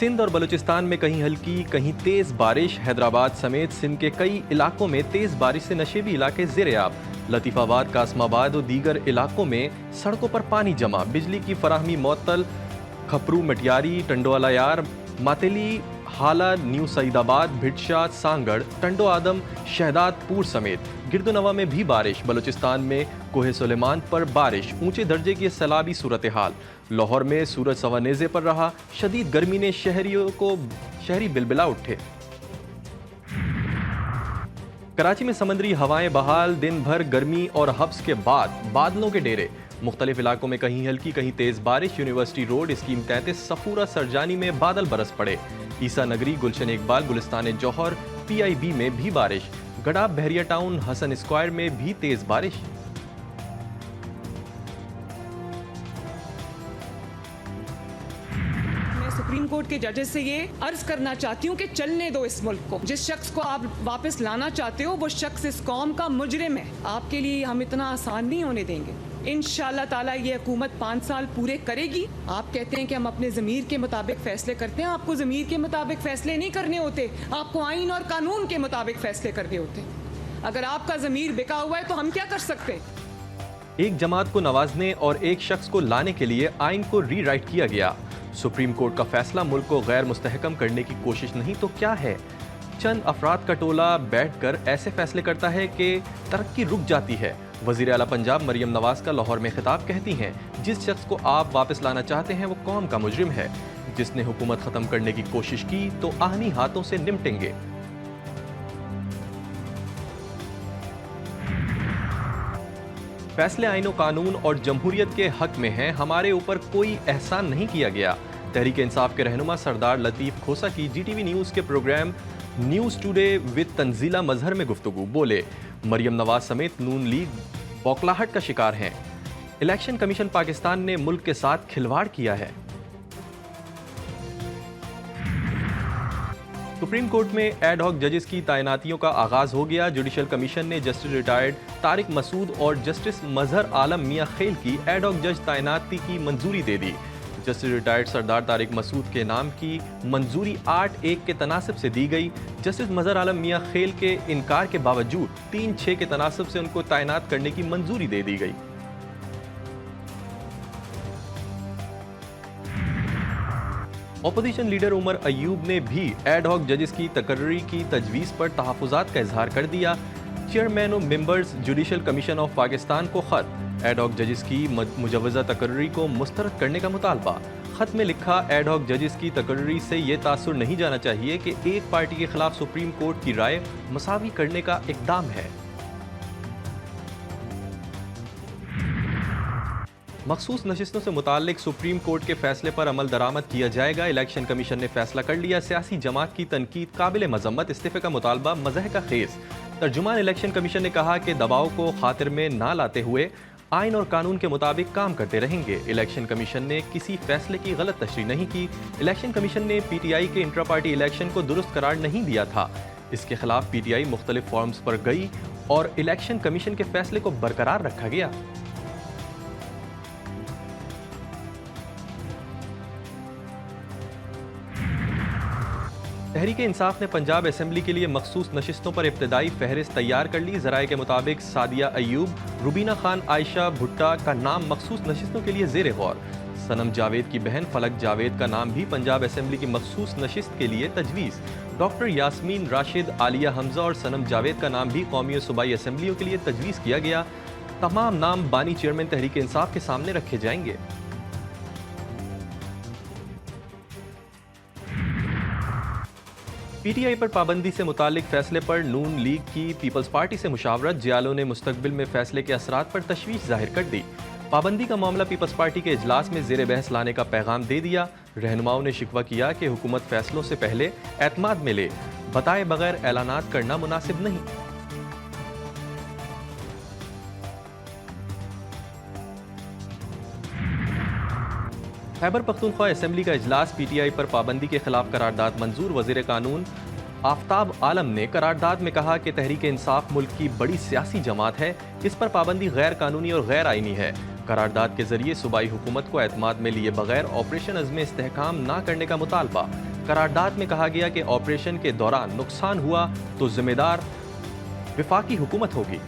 سندھ اور بلوچستان میں کہیں ہلکی کہیں تیز بارش، حیدرآباد سمیت سندھ کے کئی علاقوں میں تیز بارش سے نشیبی علاقے زیر آب، لطیف آباد، قاسم آباد اور دیگر علاقوں میں سڑکوں پر پانی جمع، بجلی کی فراہمی معطل، کھپرو، مٹیاری، ٹنڈوالا یار، ماتلی، حالہ، نیو سعید آباد، بھٹشا، سانگڑ، ٹنڈو آدم، شہداد پور سمیت گرد و نواح میں بھی بارش، بلوچستان میں کوہ سلیمان پر بارش، اونچے درجے کی سیلابی صورتحال، لاہور میں سورج سوا نیزے پر رہا، شدید گرمی نے شہری بلبلا اٹھے۔ کراچی میں سمندری ہوائیں بحال، دن بھر گرمی اور حبس کے بعد بادلوں کے ڈیرے، مختلف علاقوں میں کہیں ہلکی کہیں تیز بارش، university road, scheme 33، Safura, Surjani میں بادل برس پڑے، عیسیٰ نگری، گلشن اقبال، گلستان جوہر، پی آئی بی میں بھی بارش، گڑھا، بحریہ ٹاؤن، حسن اسکوائر میں بھی تیز بارش۔ سپریم کورٹ کے ججز سے یہ عرض کرنا چاہتی ہوں کہ چلنے دو اس ملک کو، جس شخص کو آپ واپس لانا چاہتے ہو وہ شخص اس قوم کا مجرم ہے، آپ کے لیے ہم اتنا آسان نہیں ہونے دیں گے۔ انشاءاللہ تعالیٰ یہ حکومت 5 سال پورے کرے گی۔ آپ کہتے ہیں کہ ہم اپنے ضمیر کے مطابق فیصلے کرتے ہیں، آپ کو ضمیر کے مطابق فیصلے نہیں کرنے ہوتے، آپ کو آئین اور قانون کے مطابق فیصلے کرنے ہوتے ہیں۔ اگر آپ کا ضمیر بکا ہوا ہے تو ہم کیا کر سکتے ہیں؟ ایک جماعت کو نوازنے اور ایک شخص کو لانے کے لیے آئین کو ری رائٹ کیا گیا، سپریم کورٹ کا فیصلہ ملک کو غیر مستحکم کرنے کی کوشش نہیں تو کیا ہے؟ چند افراد کا ٹولہ بیٹھ کر ایسے فیصلے کرتا ہے کہ ترقی رک جاتی ہے۔ وزیر اعلیٰ پنجاب مریم نواز کا لاہور میں خطاب، کہتی ہیں جس شخص کو آپ واپس لانا چاہتے ہیں وہ قوم کا مجرم ہے، جس نے حکومت ختم کرنے کی کوشش کی تو آہنی ہاتھوں سے نمٹیں گے۔ فیصلے آئین و قانون اور جمہوریت کے حق میں ہیں، ہمارے اوپر کوئی احسان نہیں کیا گیا۔ تحریک انصاف کے رہنما سردار لطیف کھوسا کی جی ٹی وی نیوز کے programme news today with Tanzeela Mazhar میں گفتگو، بولے مریم نواز سمیت نون لیگ بوکھلاہٹ کا شکار ہیں، الیکشن کمیشن پاکستان نے ملک کے ساتھ کھلواڑ کیا ہے۔ سپریم کورٹ میں ایڈ ہاک ججز کی تعیناتیوں کا آغاز ہو گیا، جوڈیشل کمیشن نے جسٹس ریٹائرڈ طارق مسعود اور جسٹس مظہر عالم میاں خیل کی ایڈ ہاک جج تعیناتی کی منظوری دے دی۔ جسٹس ریٹائرڈ سردار طارق مسعود کے نام کی منظوری 8-1 کے تناسب سے دی گئی، جسٹس مظہر عالم میاں خیل کے انکار کے باوجود 3-6 کے تناسب سے ان کو تعینات کرنے کی منظوری دے دی گئی۔ اپوزیشن لیڈر عمر ایوب نے بھی ایڈ ہاک ججز کی تقرری کی تجویز پر تحفظات کا اظہار کر دیا، چیئرمین و members judicial commission of Pakistan کو خط، ایڈ ہاک ججز کی مجوزہ تقرری کو مسترد کرنے کا مطالبہ۔ خط میں لکھا، ایڈ ہاک ججز کی تقرری سے یہ تاثر نہیں جانا چاہیے کہ ایک پارٹی کے خلاف سپریم کورٹ کی رائے مساوی کرنے کا اقدام ہے۔ مخصوص نشستوں سے متعلق سپریم کورٹ کے فیصلے پر عمل درآمد کیا جائے گا، الیکشن کمیشن نے فیصلہ کر لیا، سیاسی جماعت کی تنقید قابل مذمت، استعفے کا مطالبہ مزاح کا خیز۔ ترجمان الیکشن کمیشن نے کہا کہ دباؤ کو خاطر میں نہ لاتے ہوئے آئین اور قانون کے مطابق کام کرتے رہیں گے۔ الیکشن کمیشن نے کسی فیصلے کی غلط تشریح نہیں کی، الیکشن کمیشن نے پی ٹی آئی کے انٹرا پارٹی الیکشن کو درست قرار نہیں دیا تھا، اس کے خلاف پی ٹی آئی مختلف فورمز پر گئی اور الیکشن کمیشن کے فیصلے کو برقرار رکھا گیا۔ تحریک انصاف نے پنجاب اسمبلی کے لیے مخصوص نشستوں پر ابتدائی فہرست تیار کر لی، ذرائع کے مطابق سعدیہ ایوب، روبینہ خان، عائشہ بھٹا کا نام مخصوص نشستوں کے لیے زیر غور، صنم جاوید کی بہن فلک جاوید کا نام بھی پنجاب اسمبلی کی مخصوص نشست کے لیے تجویز، ڈاکٹر یاسمین راشد، عالیہ حمزہ اور صنم جاوید کا نام بھی قومی و صوبائی اسمبلیوں کے لیے تجویز کیا گیا، تمام نام بانی چیئرمین تحریک انصاف کے سامنے رکھے جائیں گے۔ پی ٹی آئی پر پابندی سے متعلق فیصلے پر نون لیگ کی پیپلز پارٹی سے مشاورت، جیالوں نے مستقبل میں فیصلے کے اثرات پر تشویش ظاہر کر دی، پابندی کا معاملہ پیپلز پارٹی کے اجلاس میں زیر بحث لانے کا پیغام دے دیا، رہنماؤں نے شکوہ کیا کہ حکومت فیصلوں سے پہلے اعتماد میں لے، بتائے بغیر اعلانات کرنا مناسب نہیں۔ خیبر پختونخوا اسمبلی کا اجلاس، پی ٹی آئی پر پابندی کے خلاف قرارداد منظور، وزیر قانون آفتاب عالم نے قرارداد میں کہا کہ تحریک انصاف ملک کی بڑی سیاسی جماعت ہے، اس پر پابندی غیر قانونی اور غیر آئینی ہے، قرارداد کے ذریعے صوبائی حکومت کو اعتماد میں لیے بغیر آپریشن عزم استحکام نہ کرنے کا مطالبہ، قرارداد میں کہا گیا کہ آپریشن کے دوران نقصان ہوا تو ذمہ دار وفاقی حکومت ہوگی۔